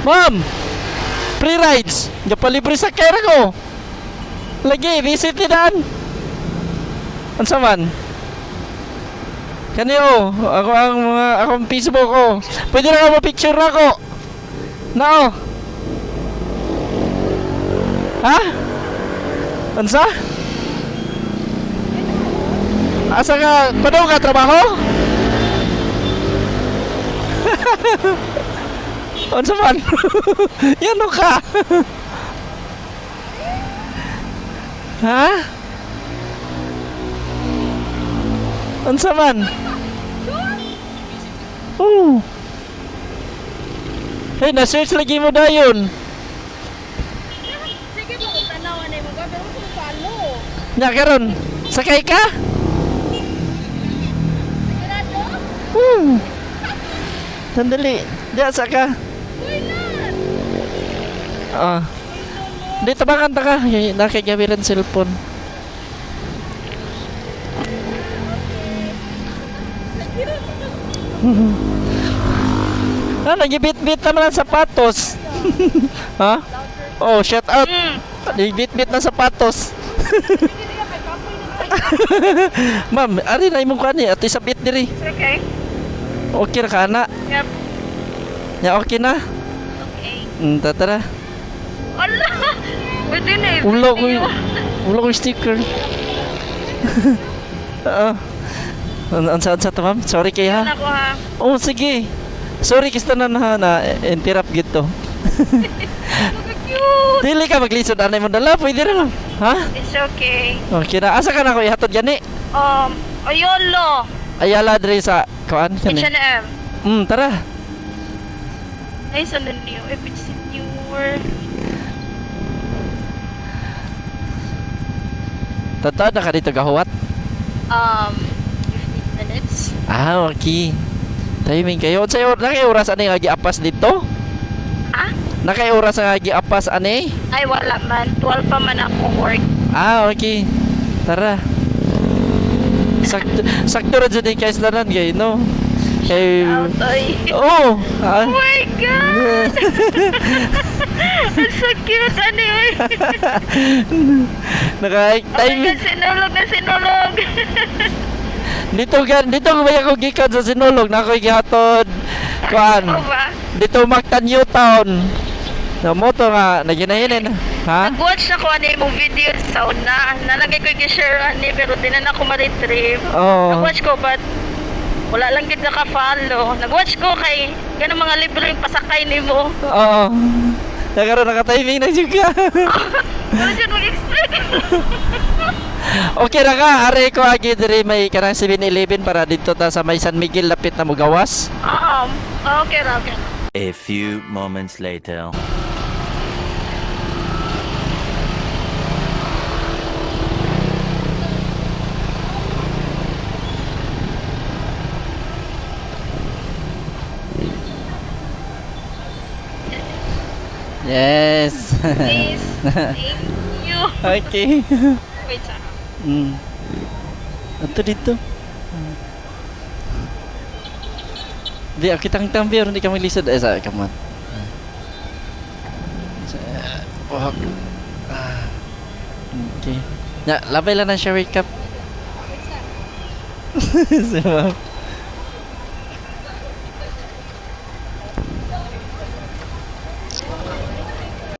Ma'am! Free rides! Diyan pa libre sa kera ko! Lagi, visit din. Ansa man? Kaniyo, akong Facebook ko. Pwede na ako picture na ako. Nao. Ha? Ansa? Asa ka? Paano ka trabaho? Ansa man? Yan ka. Ha? Ansa man? Oh. Hey, na-search lagi mo dayon. Sige po, tanawan na yung mga pero kung paano. Nya karon, sakay ka? Sigurado? Sandali. Diya saka. Why not? Ah. Di tabangan ta ka. Nakigawiran cellphone. Nagibit-bit naman ang sapatos. Ha? Oh, shout out. Nagibit-bit na sapatos. Ma'am, ari na imong kuan ni at isabit diri. Okay. Okay ra ka na? Yep. Ya okay na? Okay. Tara. Ala! Pwede na eh. Ulo ko sticker. Ang sa to, ma'am. Sorry kay ha. Ako ha. Oh, sige. Sorry kista na interrupt gito. Cute! Dili ka maglisod anay mo dala, pwede ra lang. Ha? It's okay. Okay na. Asa ka na ko ihatod gani? Ayolo! Ayala diri sa kuan kani. H&M. Tara. Nice on the new. If it's newer. Totoo na ka dito gahuwat? 15 minutes. Ah, okay. Timing kayo. Sa'yo, nakay-oras ani nga giapas dito? Ah? Nakay-oras nga giapas ani? Ay, wala man. 12 pa man ako work. Ah, okay. Tara. Sakto ra dyan kay islanan gay, no? Kay... Out, ay. Oh! Oh my God! Ang so cute, ano yun? Oh my Timing. God, sinulog. Dito ko ba ako gikan sa Sinulog na ako gihatod kuan. Ano ba? Dito Mactan Newtown. Na moto nga naginahin ha? Nag-watch ako ano yung video sa una. Nalagay ko yung share ani pero di na ako ma-retrieve. Oh. Nag-watch ko but wala lang gid naka-follow. Nag-watch ko kay ganang mga libro yung pasakay nimo. Oo. Nagkaroon naka-timing na juga. Wala siya mag-explain. Okay ra ka, are ko agi diri may kanang 7-Eleven para dito ta sa may San Miguel lapit na Mugawas. Okay. A few moments later. Yes. Please. Thank you. Okay. Wait, sir. Ato dito. Di kitang tambir hindi kami lisod sa kaman. Okay. Ya, labay lang na siya wake up.